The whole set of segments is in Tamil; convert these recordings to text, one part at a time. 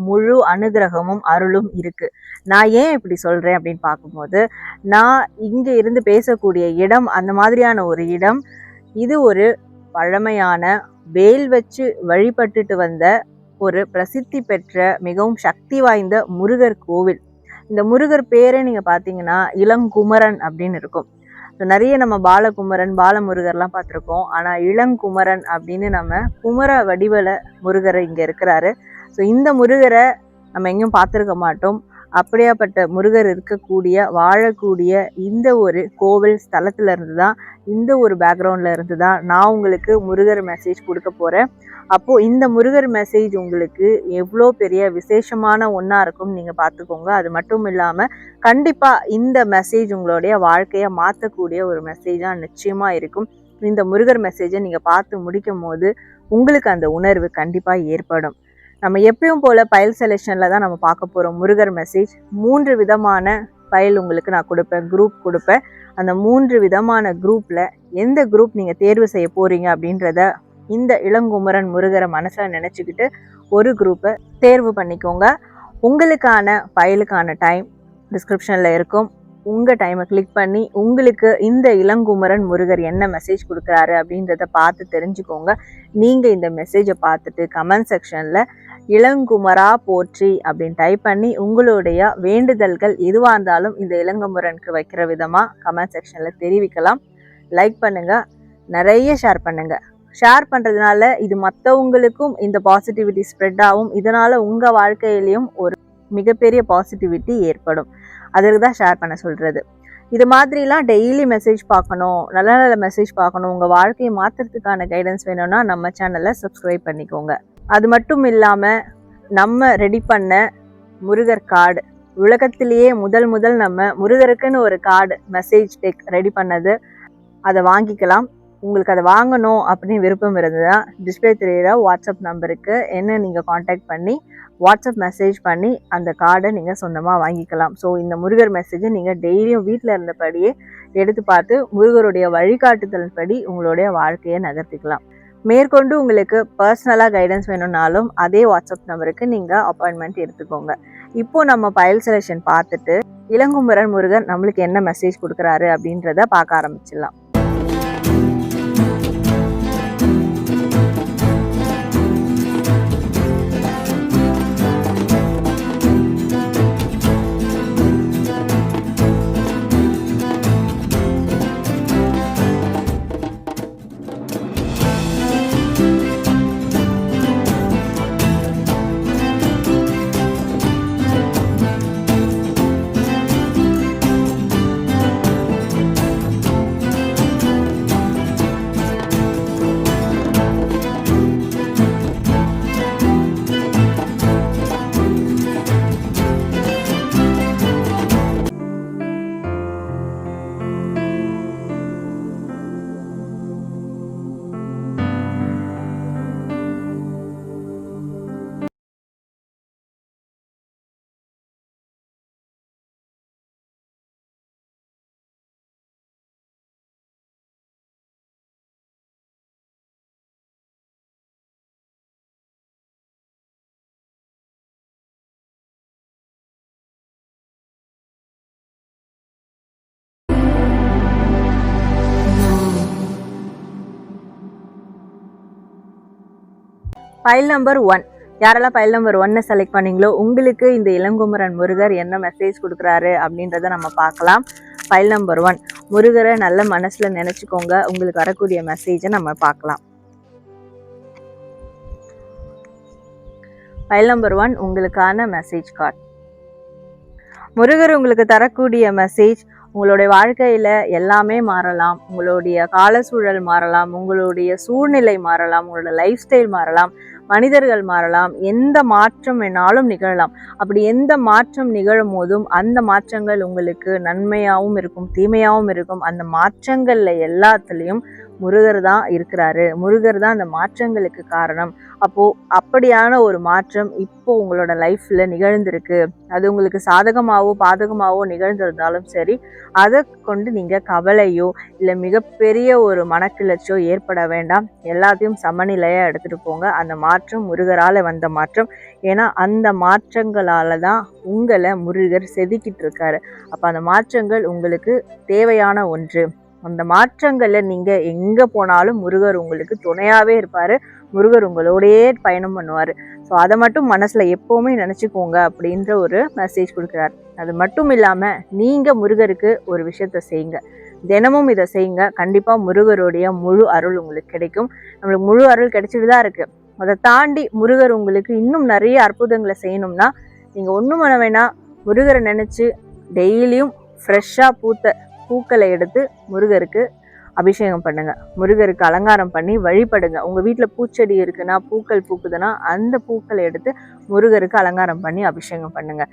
முழு அனுகிரகமும் அருளும் இருக்கு. நான் ஏன் இப்படி சொல்றேன் அப்படின்னு பார்க்கும்போது, நான் இங்க இருந்து பேசக்கூடிய இடம் அந்த மாதிரியான ஒரு இடம். இது ஒரு பழமையான வேல் வச்சு வழிபட்டுட்டு வந்த ஒரு பிரசித்தி பெற்ற மிகவும் சக்தி வாய்ந்த முருகர் கோவில். இந்த முருகர் பேரே நீங்க பாத்தீங்கன்னா இளங்குமரன் அப்படின்னு இருக்கும். நிறைய நம்ம பாலகுமரன் பாலமுருகர்லாம் பார்த்துருக்கோம். ஆனா இளங்குமரன் அப்படின்னு நம்ம குமர வடிவல முருகர் இங்க இருக்கிறாரு. ஸோ இந்த முருகரை நம்ம எங்கேயும் பார்த்துருக்க மாட்டோம். அப்படியாப்பட்ட முருகர் இருக்கக்கூடிய வாழக்கூடிய இந்த ஒரு கோவில் ஸ்தலத்துல இருந்து தான், இந்த ஒரு பேக்ரவுண்ட்ல இருந்து தான் நான் உங்களுக்கு முருகர் மெசேஜ் கொடுக்க போறேன். அப்போ இந்த முருகர் மெசேஜ் உங்களுக்கு எவ்வளோ பெரிய விசேஷமான ஒன்றா இருக்கும் நீங்க பார்த்துக்கோங்க. அது மட்டும் இல்லாம கண்டிப்பா இந்த மெசேஜ் உங்களுடைய வாழ்க்கையை மாற்றக்கூடிய ஒரு மெசேஜா நிச்சயமா இருக்கும். இந்த முருகர் மெசேஜை நீங்க பார்த்து முடிக்கும் போது உங்களுக்கு அந்த உணர்வு கண்டிப்பா ஏற்படும். நம்ம எப்பயும் போல ஃபைல் செலெக்ஷன்ல தான் நம்ம பார்க்க போறோம் முருகர் மெசேஜ். 3 விதமான ஃபைல் உங்களுக்கு நான் கொடுப்பேன், குரூப் கொடுப்பேன். அந்த 3 விதமான குரூப்ல எந்த குரூப் நீங்க தேர்வு செய்ய போறீங்க அப்படின்றத இந்த இளங்குமரன் முருகரை மனசுல நினைச்சுக்கிட்டு ஒரு குரூப்பை தேர்வு பண்ணிக்கோங்க. உங்களுக்கான ஃபைலுக்கான டைம் டிஸ்கிரிப்ஷன்ல இருக்கும். உங்க டைமை கிளிக் பண்ணி உங்களுக்கு இந்த இளங்குமரன் முருகர் என்ன மெசேஜ் கொடுக்குறாரு அப்படின்றத பார்த்து தெரிஞ்சுக்கோங்க. நீங்க இந்த மெசேஜை பார்த்துட்டு கமெண்ட் செக்ஷன்ல இளங்குமரா போற்றி அப்படின்னு டைப் பண்ணி உங்களுடைய வேண்டுதல்கள் எதுவாக இருந்தாலும் இந்த இளங்குமரனுக்கு வைக்கிற விதமா கமெண்ட் செக்ஷன்ல தெரிவிக்கலாம். லைக் பண்ணுங்க, நிறைய ஷேர் பண்ணுங்க. ஷேர் பண்றதுனால இது மற்றவங்களுக்கும் இந்த பாசிட்டிவிட்டி ஸ்ப்ரெட் ஆகும். இதனால உங்க வாழ்க்கையிலையும் ஒரு மிகப்பெரிய பாசிட்டிவிட்டி ஏற்படும். அதுக்கு தான் ஷேர் பண்ண சொல்றது. இது மாதிரிலாம் டெய்லி மெசேஜ் பார்க்கணும், நல்ல நல்ல மெசேஜ் பார்க்கணும், உங்கள் வாழ்க்கையை மாற்றுறதுக்கான கைடன்ஸ் வேணும்னா நம்ம சேனலை சப்ஸ்கிரைப் பண்ணிக்கோங்க. அது மட்டும் இல்லாமல் நம்ம ரெடி பண்ண முருகர் கார்டு, உலகத்திலேயே முதல் நம்ம முருகருக்குன்னு ஒரு கார்டு மெசேஜ் டெக் ரெடி பண்ணது, அதை வாங்கிக்கலாம். உங்களுக்கு அதை வாங்கணும் அப்படின்னு விருப்பம் இருந்ததுன்னா டிஸ்பிளே தெரியுற வாட்ஸ்அப் நம்பருக்கு என்ன நீங்கள் காண்டாக்ட் பண்ணி வாட்ஸ்அப் மெசேஜ் பண்ணி அந்த கார்டை நீங்கள் சொந்தமாக வாங்கிக்கலாம். ஸோ இந்த முருகர் மெசேஜை நீங்கள் டெய்லியும் வீட்டில் இருந்தபடியே எடுத்து பார்த்து முருகருடைய வழிகாட்டுதல் படி உங்களுடைய வாழ்க்கையை நகர்த்திக்கலாம். மேற்கொண்டு உங்களுக்கு பர்சனலாக கைடன்ஸ் வேணும்னாலும் அதே வாட்ஸ்அப் நம்பருக்கு நீங்கள் அப்பாயின்மெண்ட் எடுத்துக்கோங்க. இப்போ நம்ம ஃபைல் செலெக்ஷன் பார்த்துட்டு இளங்குமரன் முருகன் நம்மளுக்கு என்ன மெசேஜ் கொடுக்குறாரு அப்படின்றத பார்க்க ஆரம்பிச்சிடலாம். ஃபைல் நம்பர் 1, யாரெல்லாம் ஃபைல் நம்பர் 1 செலக்ட் பண்ணீங்களோ உங்களுக்கு இந்த இளங்குமரன் முருகர் என்ன மெசேஜ் கொடுக்குறாரு அப்படின்றத நம்ம பார்க்கலாம். ஃபைல் நம்பர் 1 முருகரை நல்ல மனசுல நினைச்சுக்கோங்க. உங்களுக்கு வரக்கூடிய மெசேஜை நம்ம பார்க்கலாம். ஃபைல் நம்பர் 1 உங்களுக்கான மெசேஜ் கார்டு. முருகர் உங்களுக்கு தரக்கூடிய மெசேஜ், உங்களுடைய வாழ்க்கையில எல்லாமே மாறலாம், உங்களுடைய கால சூழல் மாறலாம், உங்களுடைய சூழ்நிலை மாறலாம், உங்களோட லைஃப் ஸ்டைல் மாறலாம், மனிதர்கள் மாறலாம், எந்த மாற்றம் வேணாலும் நிகழலாம். அப்படி எந்த மாற்றம் நிகழும் போதும் அந்த மாற்றங்கள் உங்களுக்கு நன்மையாகவும் இருக்கும், தீமையாகவும் இருக்கும். அந்த மாற்றங்கள்ல எல்லாத்துலேயும் முருகர் தான் இருக்கிறாரு, முருகர் தான் அந்த மாற்றங்களுக்கு காரணம். அப்போது அப்படியான ஒரு மாற்றம் இப்போ உங்களோட லைஃப்பில் நிகழ்ந்திருக்கு. அது உங்களுக்கு சாதகமாகவோ பாதகமாகவோ நிகழ்ந்திருந்தாலும் சரி, அதை கொண்டு நீங்கள் கவலையோ இல்லை மிகப்பெரிய ஒரு மனக்கிளர்ச்சியோ ஏற்பட வேண்டாம். எல்லாத்தையும் சமநிலையாக எடுத்துகிட்டு போங்க. அந்த மாற்றம் முருகரால் வந்த மாற்றம். ஏன்னா அந்த மாற்றங்களால் தான் உங்களை முருகர் செதுக்கிட்டு இருக்காரு. அப்போ அந்த மாற்றங்கள் உங்களுக்கு தேவையான ஒன்று. அந்த மாற்றங்களில் நீங்கள் எங்கே போனாலும் முருகர் உங்களுக்கு துணையாகவே இருப்பார். முருகர் உங்களோடையே பயணம் பண்ணுவார். ஸோ அதை மட்டும் மனசில் எப்போவுமே நினச்சிக்கோங்க அப்படின்ற ஒரு மெசேஜ் கொடுக்குறாரு. அது மட்டும் இல்லாமல் நீங்கள் முருகருக்கு ஒரு விஷயத்த செய்யுங்க. தினமும் இதை செய்யுங்க. கண்டிப்பாக முருகருடைய முழு அருள் உங்களுக்கு கிடைக்கும். நம்மளுக்கு முழு அருள் கிடைச்சிட்டு தான் இருக்குது. அதை தாண்டி முருகர் உங்களுக்கு இன்னும் நிறைய அற்புதங்களை செய்யணும்னா நீங்கள் ஒன்றும் பண்ண வேணாம். முருகரை நினச்சி டெய்லியும் ஃப்ரெஷ்ஷாக பூத்த பூக்களை எடுத்து முருகருக்கு அபிஷேகம் பண்ணுங்க. முருகருக்கு அலங்காரம் பண்ணி வழிபடுங்க. உங்கள் வீட்டில் பூச்செடி இருக்குன்னா, பூக்கள் பூக்குதுன்னா அந்த பூக்களை எடுத்து முருகருக்கு அலங்காரம் பண்ணி அபிஷேகம் பண்ணுங்க.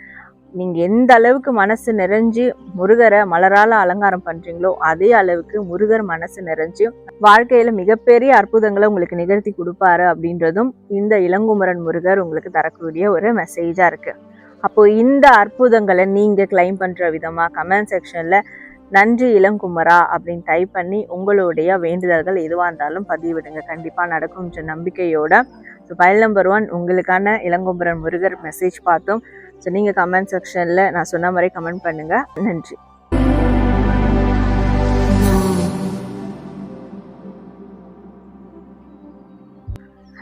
நீங்கள் எந்த அளவுக்கு மனசு நிறைஞ்சு முருகரை மலரால் அலங்காரம் பண்ணுறீங்களோ அதே அளவுக்கு முருகர் மனசு நிறைஞ்சு வாழ்க்கையில் மிகப்பெரிய அற்புதங்களை உங்களுக்கு நிகழ்த்தி கொடுப்பாரு அப்படின்றதும் இந்த இளங்குமரன் முருகர் உங்களுக்கு தரக்கூடிய ஒரு மெசேஜாக இருக்குது. அப்போது இந்த அற்புதங்களை நீங்கள் கிளைம் பண்ணுற விதமாக கமெண்ட் செக்ஷனில் நன்றி இளங்குமரா அப்படின்னு டைப் பண்ணி உங்களுடைய வேண்டுதல்கள் எதுவாக இருந்தாலும் பதிவிடுங்க. கண்டிப்பாக நடக்கும்ன்ற நம்பிக்கையோட. ஸோ ஃபைல் நம்பர் 1 உங்களுக்கான இளங்குமரன் முருகர் மெசேஜ் பார்த்தோம். ஸோ நீங்கள் கமெண்ட் செக்ஷனில் நான் சொன்ன மாதிரி கமெண்ட் பண்ணுங்கள். நன்றி.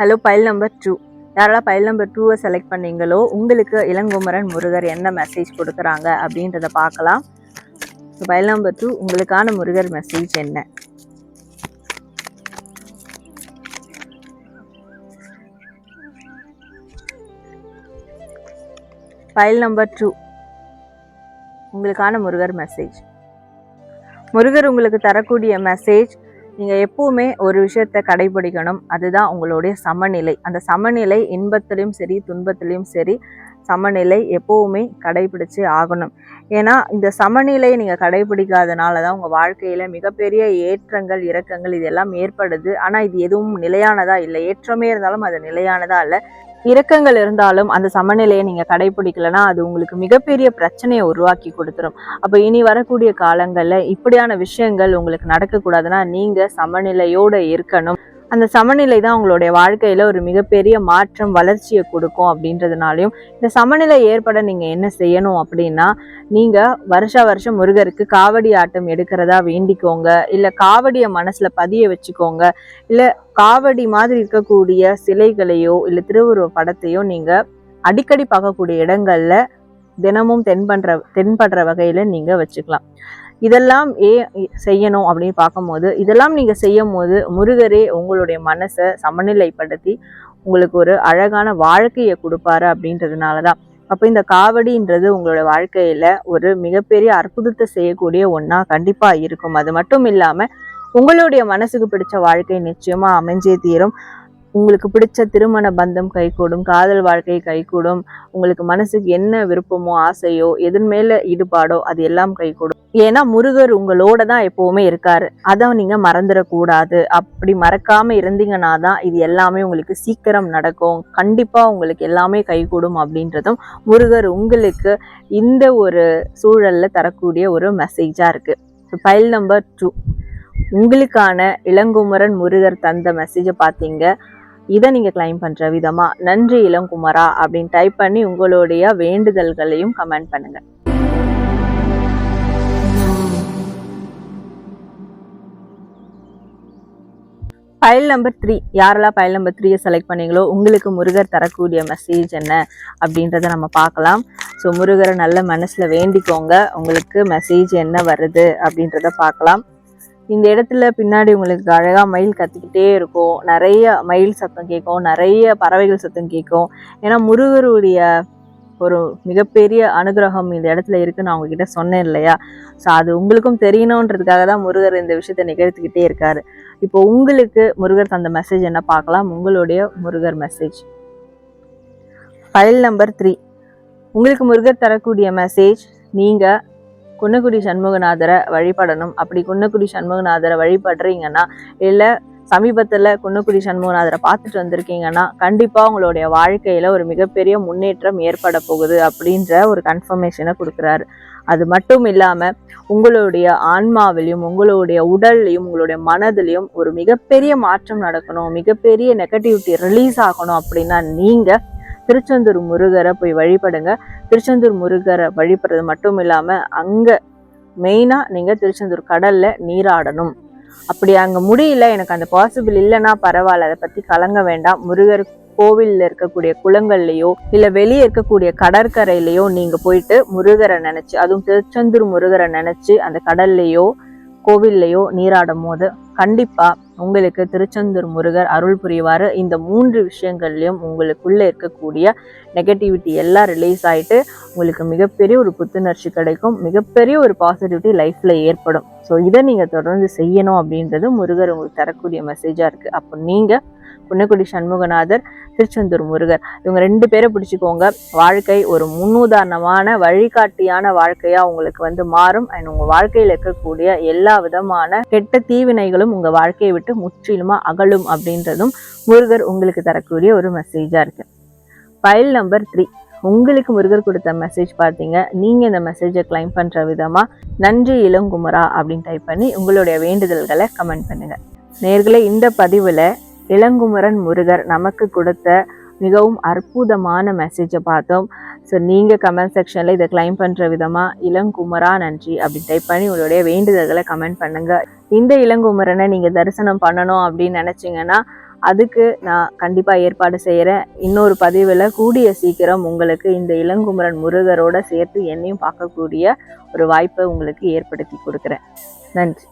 Hello, file number 2. யாரெல்லாம் ஃபைல் நம்பர் 2 செலக்ட் பண்ணீங்களோ உங்களுக்கு இளங்குமரன் முருகர் என்ன மெசேஜ் கொடுக்குறாங்க அப்படின்றத பார்க்கலாம். ஸோ ஃபைல் நம்பர் 2 உங்களுக்கான முருகர் மெசேஜ் என்ன? ஃபைல் நம்பர் 2 உங்களுக்கான முருகர் மெசேஜ். முருகர் உங்களுக்கு தரக்கூடிய மெசேஜ், நீங்கள் எப்போவுமே ஒரு விஷயத்தை கடைபிடிக்கணும். அதுதான் உங்களுடைய சமநிலை. அந்த சமநிலை இன்பத்திலையும் சரி துன்பத்திலையும் சரி சமநிலை எப்போவுமே கடைபிடிச்சு ஆகணும். ஏன்னா இந்த சமநிலையை நீங்கள் கடைபிடிக்காதனால தான் உங்கள் வாழ்க்கையில் மிகப்பெரிய ஏற்றங்கள் இறக்கங்கள் இதெல்லாம் ஏற்படுது. ஆனால் இது எதுவும் நிலையானதாக இல்லை. ஏற்றமே இருந்தாலும் அது நிலையானதாக இல்லை. இறக்கங்கள் இருந்தாலும் அந்த சமநிலையை நீங்கள் கடைபிடிக்கலைன்னா அது உங்களுக்கு மிகப்பெரிய பிரச்சனையை உருவாக்கி கொடுத்துரும். அப்போ இனி வரக்கூடிய காலங்களில் இப்படியான விஷயங்கள் உங்களுக்கு நடக்கக்கூடாதுன்னா நீங்கள் சமநிலையோடு இருக்கணும். அந்த சமநிலை தான் உங்களுடைய வாழ்க்கையில் ஒரு மிகப்பெரிய மாற்றம் வளர்ச்சியை கொடுக்கும். அப்படின்றதுனாலையும் இந்த சமநிலை ஏற்பட நீங்கள் என்ன செய்யணும் அப்படின்னா, நீங்கள் வருஷம் முருகருக்கு காவடி ஆட்டம் எடுக்கிறதா வேண்டிக்கோங்க. இல்லை காவடியை மனசில் பதிய வச்சுக்கோங்க. இல்லை காவடி மாதிரி இருக்கக்கூடிய சிலைகளையோ இல்லை திருவுருவ படத்தையோ நீங்கள் அடிக்கடி பார்க்கக்கூடிய இடங்களில் தினமும் தென்படுற வகையில் நீங்கள் வச்சுக்கலாம். இதெல்லாம் செய்யணும் அப்படின்னு பார்க்கும்போது, இதெல்லாம் நீங்கள் செய்யும் போது முருகரே உங்களுடைய மனசை சமநிலைப்படுத்தி உங்களுக்கு ஒரு அழகான வாழ்க்கையை கொடுப்பாரு அப்படின்றதுனால தான். அப்போ இந்த காவடின்றது உங்களோட வாழ்க்கையில் ஒரு மிகப்பெரிய அற்புதத்தை செய்யக்கூடிய ஒன்றா கண்டிப்பாக இருக்கும். அது மட்டும் இல்லாமல் உங்களுடைய மனசுக்கு பிடிச்ச வாழ்க்கை நிச்சயமாக அமைஞ்சே தீரும். உங்களுக்கு பிடிச்ச திருமண பந்தம் கைகூடும், காதல் வாழ்க்கை கைகூடும். உங்களுக்கு மனசுக்கு என்ன விருப்பமோ ஆசையோ எதன் மேல ஈடுபாடோ அது எல்லாம் கைகூடும். ஏன்னா முருகர் உங்களோட தான் எப்பவுமே இருக்காரு. அதை நீங்க மறந்துடக்கூடாது. அப்படி மறக்காம இருந்தீங்கன்னா தான் இது எல்லாமே உங்களுக்கு சீக்கிரம் நடக்கும். கண்டிப்பா உங்களுக்கு எல்லாமே கைகூடும் அப்படின்றதும் முருகர் உங்களுக்கு இந்த ஒரு சூழல்ல தரக்கூடிய ஒரு மெசேஜா இருக்கு. ஃபைல் நம்பர் 2 உங்களுக்கான இளங்குமரன் முருகர் தந்த மெசேஜை பார்த்தீங்க. இதை நீங்கள் கிளைம் பண்ணுற விதமாக நன்றி இளங்குமரா அப்படின்னு டைப் பண்ணி உங்களுடைய வேண்டுதல்களையும் கமெண்ட் பண்ணுங்க. ஃபைல் நம்பர் 3 யாரெல்லாம் ஃபைல் நம்பர் 3 செலக்ட் பண்ணீங்களோ உங்களுக்கு முருகர் தரக்கூடிய மெசேஜ் என்ன அப்படின்றத நம்ம பார்க்கலாம். ஸோ முருகரை நல்ல மனசில் வேண்டிக்கோங்க. உங்களுக்கு மெசேஜ் என்ன வருது அப்படின்றத பார்க்கலாம். இந்த இடத்துல பின்னாடி உங்களுக்கு அழகாக மயில் கத்திக்கிட்டே இருக்கும். நிறைய மயில் சத்தம் கேட்கும், நிறைய பறவைகள் சத்தம் கேட்கும். ஏன்னா முருகருடைய ஒரு மிகப்பெரிய அனுகிரகம் இந்த இடத்துல இருக்குன்னு நான் உங்ககிட்ட சொன்னேன் இல்லையா? ஸோ அது உங்களுக்கும் தெரியணுன்றதுக்காக தான் முருகர் இந்த விஷயத்த நிகழ்த்திக்கிட்டே இருக்காரு. இப்போ உங்களுக்கு முருகர் தந்த மெசேஜ் என்ன பார்க்கலாம். உங்களுடைய முருகர் மெசேஜ் ஃபைல் நம்பர் 3 உங்களுக்கு முருகர் தரக்கூடிய மெசேஜ், நீங்கள் குன்னக்குடி சண்முகநாதரை வழிபடணும். அப்படி குன்னக்குடி சண்முகநாதரை வழிபடுறீங்கன்னா, இல்லை சமீபத்தில் குன்னக்குடி சண்முகநாதரை பார்த்துட்டு வந்திருக்கீங்கன்னா, கண்டிப்பாக உங்களுடைய வாழ்க்கையில் ஒரு மிகப்பெரிய முன்னேற்றம் ஏற்பட போகுது அப்படின்ற ஒரு கன்ஃபர்மேஷனை கொடுக்குறாரு. அது மட்டும் இல்லாமல் உங்களுடைய ஆன்மாவிலையும் உங்களுடைய உடல்லையும் உங்களுடைய மனதிலையும் ஒரு மிகப்பெரிய மாற்றம் நடக்கணும், மிகப்பெரிய நெகட்டிவிட்டி ரிலீஸ் ஆகணும் அப்படின்னா நீங்கள் திருச்செந்தூர் முருகரை போய் வழிபடுங்க. திருச்செந்தூர் முருகரை வழிபடுறது மட்டும் இல்லாமல் அங்கே மெயினாக நீங்கள் திருச்செந்தூர் கடலில் நீராடணும். அப்படி அங்கே முடியல, எனக்கு அந்த பாசிபிள் இல்லைன்னா பரவாயில்ல, அதை பற்றி கலங்க வேண்டாம். முருகர் கோவிலில் இருக்கக்கூடிய குளங்கள்லையோ இல்லை வெளியே இருக்கக்கூடிய கடற்கரையிலையோ நீங்கள் போயிட்டு முருகரை நினச்சி, அதுவும் திருச்செந்தூர் முருகரை நினச்சி அந்த கடல்லையோ கோவில்லையோ நீராடும் போது கண்டிப்பாக உங்களுக்கு திருச்செந்தூர் முருகர் அருள் புரிவார். இந்த 3 விஷயங்கள்லையும் உங்களுக்குள்ள இருக்கக்கூடிய நெகட்டிவிட்டி எல்லாம் ரிலீஸ் ஆகிட்டு உங்களுக்கு மிகப்பெரிய ஒரு புத்துணர்ச்சி கிடைக்கும், மிகப்பெரிய ஒரு பாசிட்டிவிட்டி லைஃப்பில் ஏற்படும். ஸோ இதை நீங்கள் தொடர்ந்து செய்யணும் அப்படின்றது முருகர் உங்களுக்கு தரக்கூடிய மெசேஜாக இருக்குது. அப்போ நீங்கள் குன்னக்குடி சண்முகநாதர், திருச்செந்தூர் முருகர், இவங்க 2 பேரை பிடிச்சிக்கோங்க. வாழ்க்கை ஒரு முன்னுதாரணமான வழிகாட்டியான வாழ்க்கையாக உங்களுக்கு மாறும். அண்ட் உங்கள் வாழ்க்கையில் இருக்கக்கூடிய எல்லா விதமான கெட்ட தீவினைகளும் உங்கள் வாழ்க்கையை விட்டு முற்றிலுமா அகலும் அப்படின்றதும் முருகர் உங்களுக்கு தரக்கூடிய ஒரு மெசேஜாக இருக்குது. ஃபைல் நம்பர் 3, உங்களுக்கு முருகர் கொடுத்த மெசேஜ் பார்த்தீங்க. நீங்கள் இந்த மெசேஜை கிளைம் பண்ணுற விதமாக நன்றி இளங்குமரா அப்படின்னு டைப் பண்ணி உங்களுடைய வேண்டுதல்களை கமெண்ட் பண்ணுங்கள். நேர்களே, இந்த பதிவில் இளங்குமரன் முருகர் நமக்கு கொடுத்த மிகவும் அற்புதமான மெசேஜை பார்த்தோம். ஸோ நீங்கள் கமெண்ட் செக்ஷனில் இதை கிளைம் பண்ணுற விதமாக இளங்குமரா நன்றி அப்படின்னு டைப் பண்ணி உங்களுடைய வேண்டுதல்களை கமெண்ட் பண்ணுங்கள். இந்த இளங்குமரனை நீங்கள் தரிசனம் பண்ணணும் அப்படின்னு நினச்சிங்கன்னா அதுக்கு நான் கண்டிப்பாக ஏற்பாடு செய்கிறேன். இன்னொரு பதிவில் கூடிய சீக்கிரம் உங்களுக்கு இந்த இளங்குமரன் முருகரோட சேர்த்து என்னையும் பார்க்கக்கூடிய ஒரு வாய்ப்பை உங்களுக்கு ஏற்படுத்தி கொடுக்குறேன். நன்றி.